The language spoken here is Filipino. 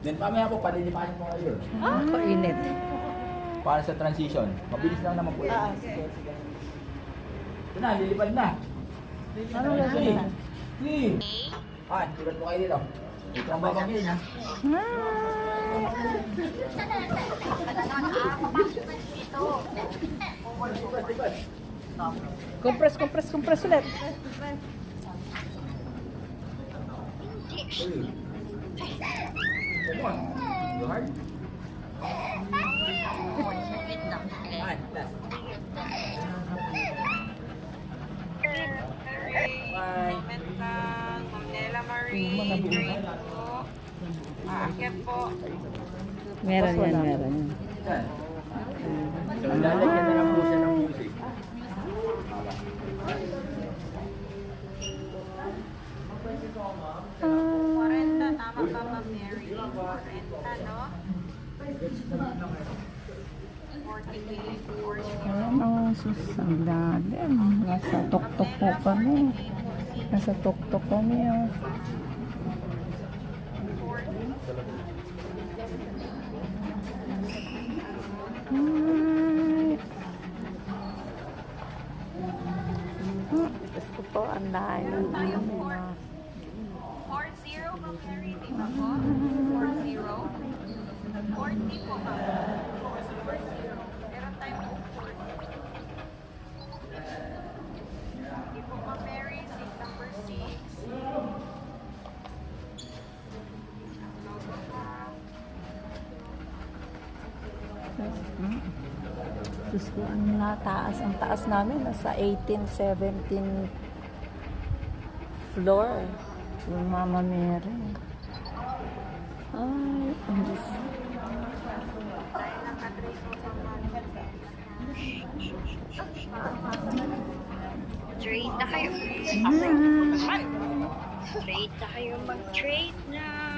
Then mamaya po, palilipasin mo kayo. Ah, kainit. Para sa transition. Mabilis lang naman po yan. Sige. Ito na, lilipad na. Ano gagawin na? Three. Ah, tulad mo kayo dito. Ito ang babangin ha. Compress ulit. Come on. You hard? Ah, last. Bye. Mentang, Nela Marie, Green po. Aakyat po. Meron yan, meron. Yan. So, lalagyan na lang po siya ng music. Morenta, tama ba Ma'am Mary? Morenta, no? 40 Ayan o, sus, ang lalim. Nasa tuktok po kami. Nasa tuktok kami o. Gusto po, ang lalim. 40, Ma'am Mary, di ba po? 40. 40 po, Ma'am. 40. Meron tayong 40. Di po, Ma'am Mary, seat number 6. Diyos ko, ang nataas. Ang taas namin, nasa 18, 17 floor. Yung Mama Mary. Ay, ang Diyos. Trade na kayo. Trade na kayo. Mag-trade na.